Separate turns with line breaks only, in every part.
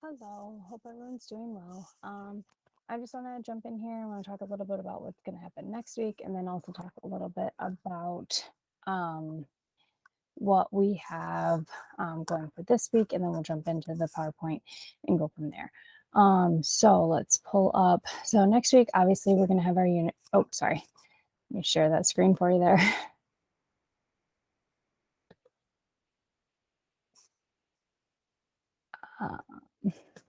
Hello, hope everyone's doing well. I just want to jump in here. I want to talk a little bit about what's going to happen next week, and then also talk a little bit about um, what we have going for this week, and then we'll jump into the PowerPoint and go from there. So let's pull up. So next week, obviously, we're going to have our unit. Oh, sorry. Let me share that screen for you there.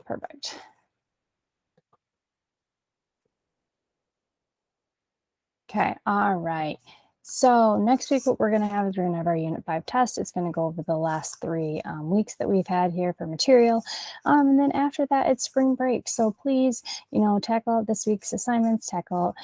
Perfect. Okay, all right. So next week, what we're going to have is we're going to have our Unit 5 test. It's going to go over the last 3 weeks that we've had here for material. And then after that, it's spring break. So please, tackle out this week's assignments, tackle out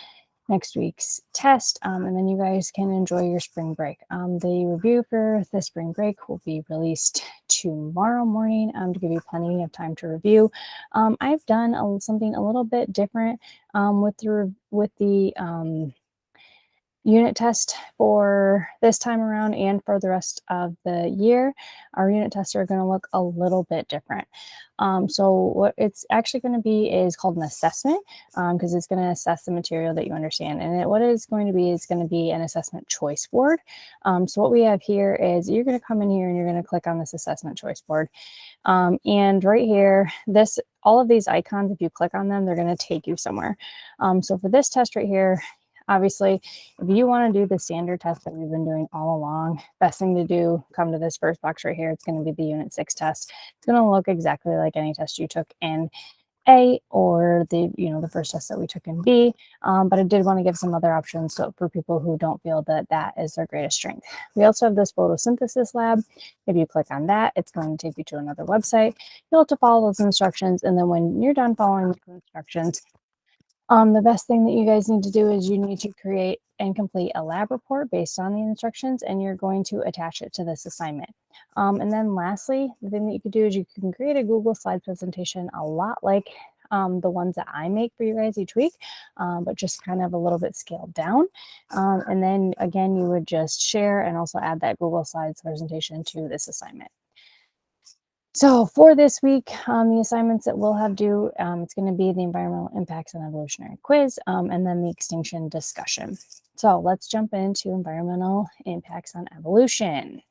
next week's test, and then you guys can enjoy your spring break. The review for the spring break will be released tomorrow morning to give you plenty of time to review. I've done something a little bit different with the unit test for this time around and for the rest of the year. Our unit tests are going to look a little bit different. So what it's actually going to be is called an assessment, because it's going to assess the material that you understand. And what it is going to be is going to be an assessment choice board. So what we have here is you're going to come in here and you're going to click on this assessment choice board. And right here, all of these icons, if you click on them, they're going to take you somewhere. So for this test right here, obviously, if you want to do the standard test that we've been doing all along, best thing to do, come to this first box right here. It's going to be the Unit 6 test. It's going to look exactly like any test you took in A or the first test that we took in B. But I did want to give some other options for people who don't feel that that is their greatest strength. We also have this photosynthesis lab. If you click on that, it's going to take you to another website. You'll have to follow those instructions. And then when you're done following the instructions, the best thing that you guys need to do is you need to create and complete a lab report based on the instructions, and you're going to attach it to this assignment. And then lastly, the thing that you could do is you can create a Google slide presentation a lot like the ones that I make for you guys each week, but just kind of a little bit scaled down. And then again, you would just share and also add that Google Slides presentation to this assignment. So for this week, the assignments that we'll have due, it's going to be the environmental impacts and evolutionary quiz, and then the extinction discussion. So let's jump into environmental impacts on evolution.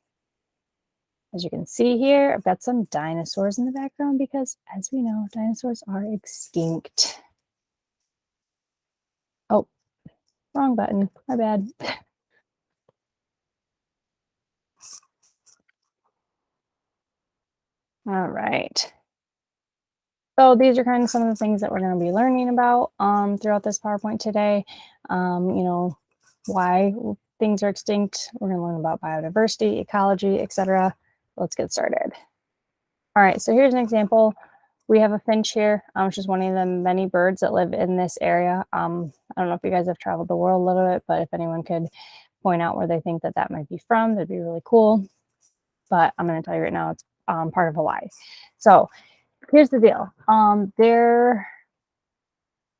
As you can see here, I've got some dinosaurs in the background because, as we know, dinosaurs are extinct. Oh, wrong button. My bad. All right. So these are kind of some of the things that we're going to be learning about throughout this PowerPoint today. Why things are extinct. We're going to learn about biodiversity, ecology, etc. Let's get started. All right, so here's an example. We have a finch here, which is one of the many birds that live in this area. I don't know if you guys have traveled the world a little bit, but if anyone could point out where they think that that might be from, that'd be really cool. But I'm going to tell you right now, it's part of Hawaii. So here's the deal. There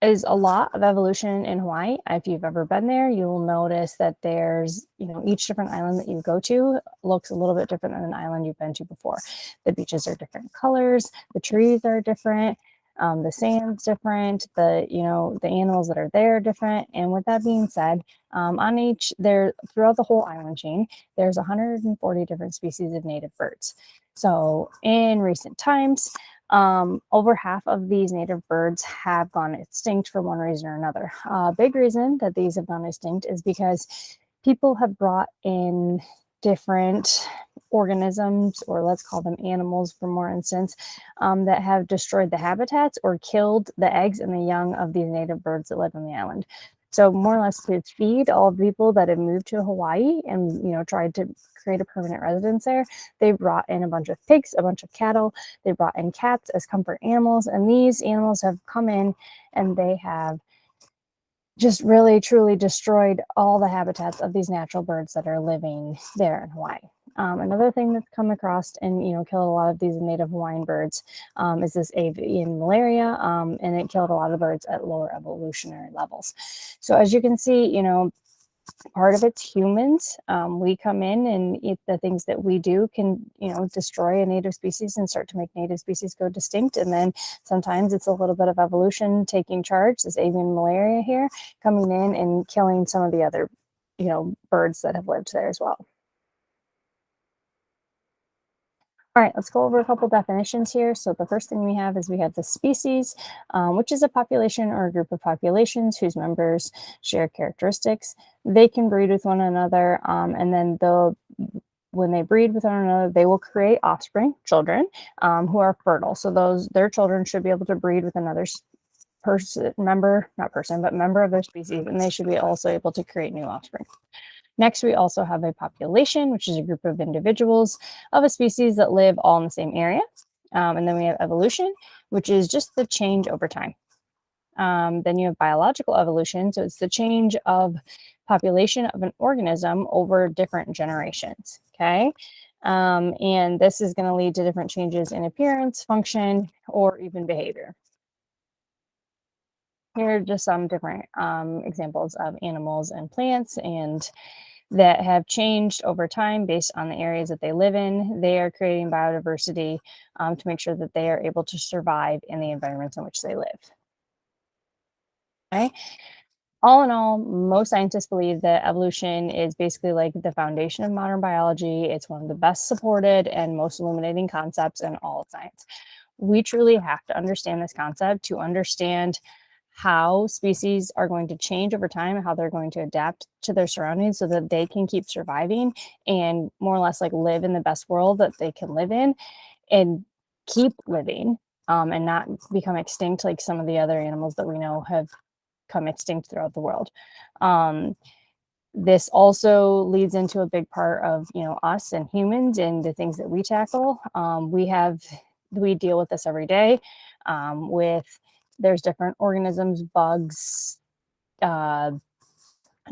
is a lot of evolution in Hawaii. If you've ever been there, you will notice that there's, each different island that you go to looks a little bit different than an island you've been to before. The beaches are different colors, the trees are different, the sand's different, the animals that are there are different. And with that being said, throughout the whole island chain, there's 140 different species of native birds. So in recent times, over half of these native birds have gone extinct for one reason or another. A big reason that these have gone extinct is because people have brought in different organisms, or let's call them animals for more instance, that have destroyed the habitats or killed the eggs and the young of these native birds that live on the island. So more or less to feed all the people that have moved to Hawaii and tried to create a permanent residence there, they brought in a bunch of pigs, a bunch of cattle, they brought in cats as comfort animals, and these animals have come in and they have just really truly destroyed all the habitats of these natural birds that are living there in Hawaii. Another thing that's come across and killed a lot of these native Hawaiian birds is this avian malaria, and it killed a lot of birds at lower evolutionary levels. So as you can see, Part of it's humans. We come in and the things that we do can, destroy a native species and start to make native species go distinct. And then sometimes it's a little bit of evolution taking charge. This avian malaria here coming in and killing some of the other, birds that have lived there as well. All right, let's go over a couple definitions here. So the first thing we have the species, which is a population or a group of populations whose members share characteristics. They can breed with one another, and then when they breed with one another, they will create offspring, children, who are fertile. So their children should be able to breed with another person, member, not person, but member of their species, and they should be also able to create new offspring. Next, we also have a population, which is a group of individuals of a species that live all in the same area. And then we have evolution, which is just the change over time. Then you have biological evolution, so it's the change of population of an organism over different generations. Okay. And this is going to lead to different changes in appearance, function, or even behavior. Here are just some different examples of animals and plants and that have changed over time based on the areas that they live in. They are creating biodiversity to make sure that they are able to survive in the environments in which they live. Okay. All in all, most scientists believe that evolution is basically like the foundation of modern biology. It's one of the best supported and most illuminating concepts in all of science. We truly have to understand this concept to understand how species are going to change over time and how they're going to adapt to their surroundings so that they can keep surviving and more or less like live in the best world that they can live in and keep living, and not become extinct like some of the other animals that we know have come extinct throughout the world. Um, this also leads into a big part of us and humans and the things that we tackle. We deal with this every day. With There's different organisms, bugs, uh,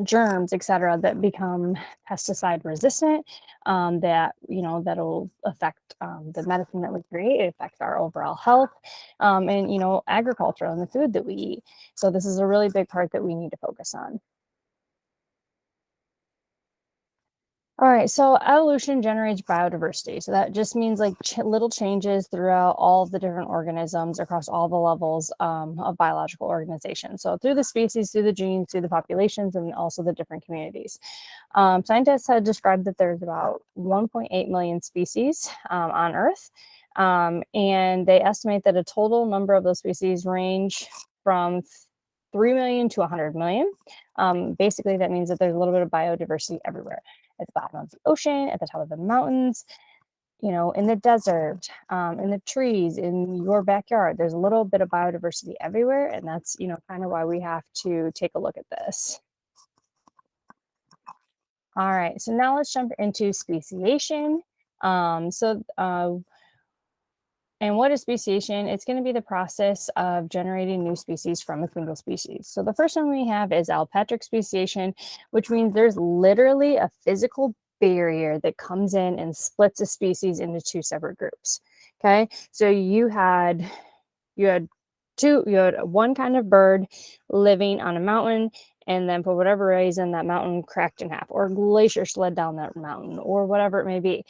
germs, etc., that become pesticide resistant. That'll affect the medicine that we create. It affects our overall health, and agriculture and the food that we eat. So this is a really big part that we need to focus on. All right, so evolution generates biodiversity. So that just means like little changes throughout all of the different organisms across all the levels of biological organization. So through the species, through the genes, through the populations, and also the different communities. Scientists had described that there's about 1.8 million species on Earth, and they estimate that a total number of those species range from 3 million to 100 million. Basically, that means that there's a little bit of biodiversity everywhere at the bottom of the ocean, at the top of the mountains, in the desert, in the trees, in your backyard. There's a little bit of biodiversity everywhere. And that's, kind of why we have to take a look at this. All right, so now let's jump into speciation. Um, so, uh, and what is speciation? It's going to be the process of generating new species from a single species. So the first one we have is allopatric speciation, which means there's literally a physical barrier that comes in and splits a species into two separate groups. Okay, so you had one kind of bird living on a mountain, and then for whatever reason that mountain cracked in half, or a glacier slid down that mountain, or whatever it may be.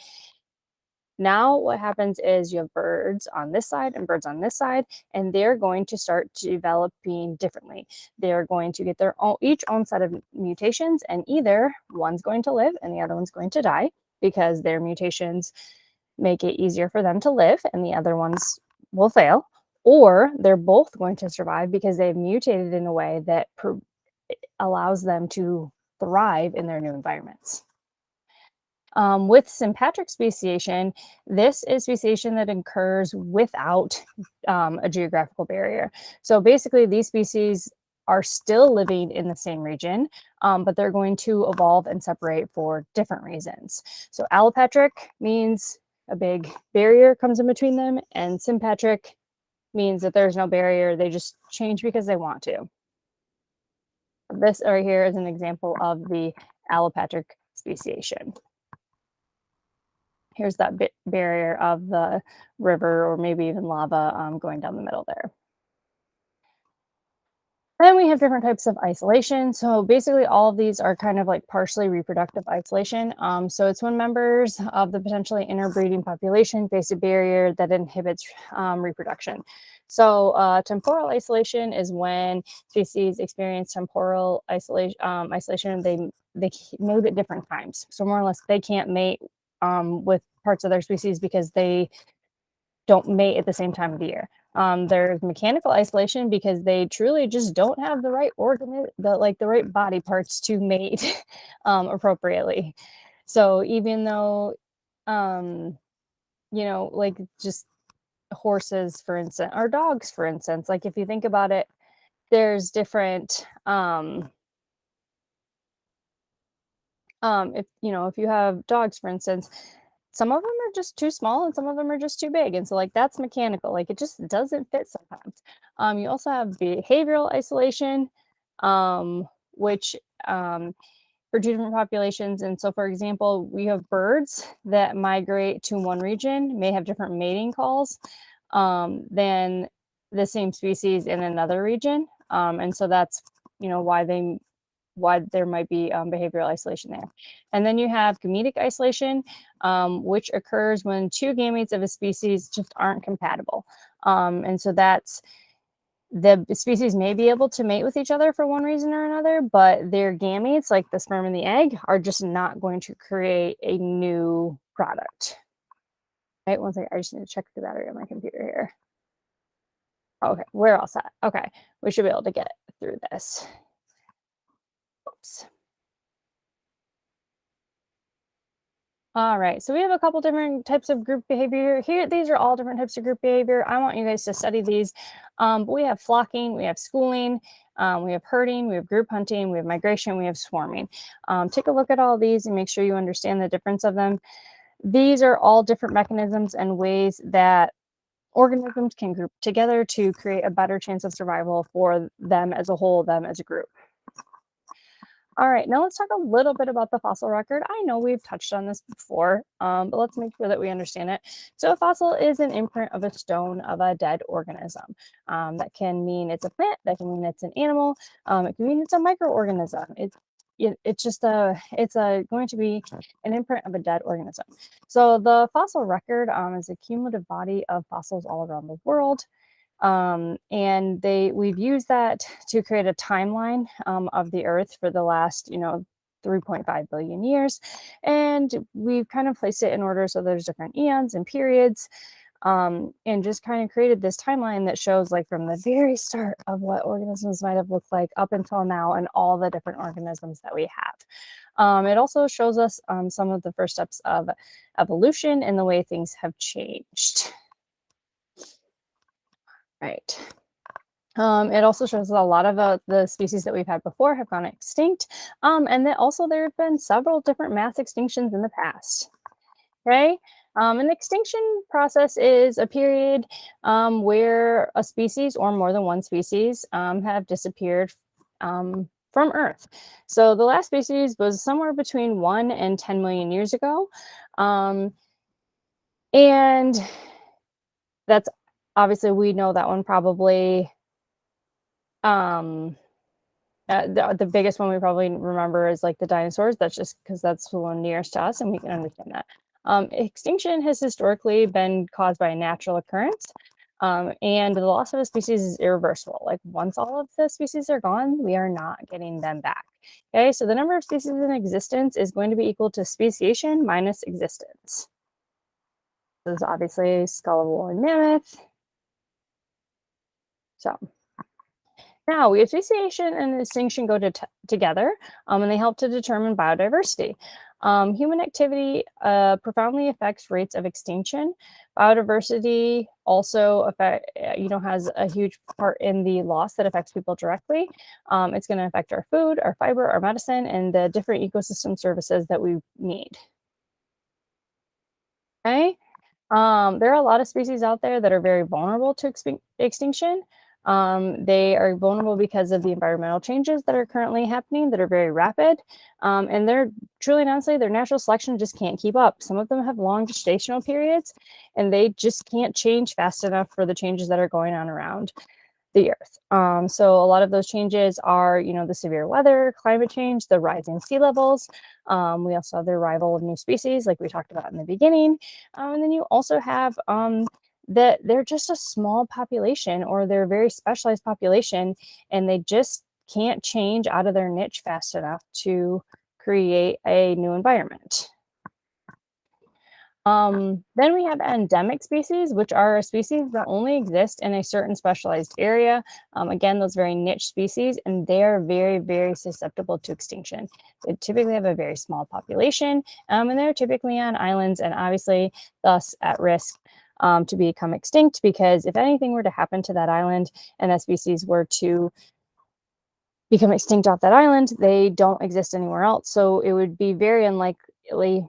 Now, what happens is you have birds on this side and birds on this side, and they're going to start developing differently. They're going to get their each own set of mutations, and either one's going to live and the other one's going to die because their mutations make it easier for them to live, and the other ones will fail. Or they're both going to survive because they've mutated in a way that allows them to thrive in their new environments. With sympatric speciation, this is speciation that occurs without a geographical barrier. So basically, these species are still living in the same region, but they're going to evolve and separate for different reasons. So allopatric means a big barrier comes in between them, and sympatric means that there's no barrier. They just change because they want to. This right here is an example of the allopatric speciation. Here's that barrier of the river or maybe even lava going down the middle there. Then we have different types of isolation. So basically, all of these are kind of like partially reproductive isolation. So it's when members of the potentially interbreeding population face a barrier that inhibits reproduction. So temporal isolation is when species experience temporal isolation. They mate at different times. So more or less, they can't mate with parts of their species because they don't mate at the same time of the year. There's mechanical isolation because they truly just don't have the right the right body parts to mate appropriately. So even though, um, like just horses, for instance, or dogs, for instance, like if you think about it, there's different. If you have dogs, for instance, some of them are just too small and some of them are just too big. And so like that's mechanical. Like it just doesn't fit sometimes. You also have behavioral isolation, which for two different populations. And so for example, we have birds that migrate to one region, may have different mating calls than the same species in another region. And so that's why there might be behavioral isolation there. And then you have gametic isolation, which occurs when two gametes of a species just aren't compatible. And so that's the species may be able to mate with each other for one reason or another, but their gametes, like the sperm and the egg, are just not going to create a new product. Right, one second, I just need to check the battery on my computer here. Okay, we're all set. Okay, we should be able to get through this. Oops. All right, so we have a couple different types of group behavior here. These are all different types of group behavior. I want you guys to study these. But we have flocking, we have schooling, we have herding, we have group hunting, we have migration, we have swarming. Take a look at all these and make sure you understand the difference of them. These are all different mechanisms and ways that organisms can group together to create a better chance of survival for them as a whole, them as a group. All right, now let's talk a little bit about the fossil record. I know we've touched on this before, but let's make sure that we understand it. So a fossil is an imprint of a stone of a dead organism. That can mean it's a plant, that can mean it's an animal, it can mean it's a microorganism. It's going to be an imprint of a dead organism. So the fossil record is a cumulative body of fossils all around the world. And we've used that to create a timeline of the Earth for the last 3.5 billion years, and we've kind of placed it in order so there's different eons and periods, and just kind of created this timeline that shows like from the very start of what organisms might have looked like up until now and all the different organisms that we have. It also shows us some of the first steps of evolution and the way things have changed. Right. It also shows that a lot of the species that we've had before have gone extinct, and that also there have been several different mass extinctions in the past. Okay, an extinction process is a period where a species or more than one species have disappeared from Earth. So the last species was somewhere between 1 and 10 million years ago, and that's obviously we know that one probably. Um, the biggest one we probably remember is like the dinosaurs. That's just because that's the one nearest to us and we can understand that. Extinction has historically been caused by a natural occurrence, and the loss of a species is irreversible. Like once all of the species are gone, we are not getting them back. Okay, so the number of species in existence is going to be equal to speciation minus existence. This is obviously skull of a woolly mammoth. So now, we speciation and extinction go together, and they help to determine biodiversity. Human activity profoundly affects rates of extinction. Biodiversity also has a huge part in the loss that affects people directly. It's going to affect our food, our fiber, our medicine, and the different ecosystem services that we need. Okay. There are a lot of species out there that are very vulnerable to extinction. They are vulnerable because of the environmental changes that are currently happening that are very rapid. And they're truly and honestly, their natural selection just can't keep up. Some of them have long gestational periods and they just can't change fast enough for the changes that are going on around. the Earth. So a lot of those changes are, the severe weather, climate change, the rising sea levels. We also have the arrival of new species, like we talked about in the beginning. And then you also have that they're just a small population, or they're a very specialized population, and they just can't change out of their niche fast enough to create a new environment. Then we have endemic species, which are species that only exist in a certain specialized area. Again, those very niche species, and they are very, very susceptible to extinction. They typically have a very small population, and they're typically on islands, and obviously thus at risk to become extinct, because if anything were to happen to that island and that species were to become extinct off that island, they don't exist anywhere else. So it would be very unlikely.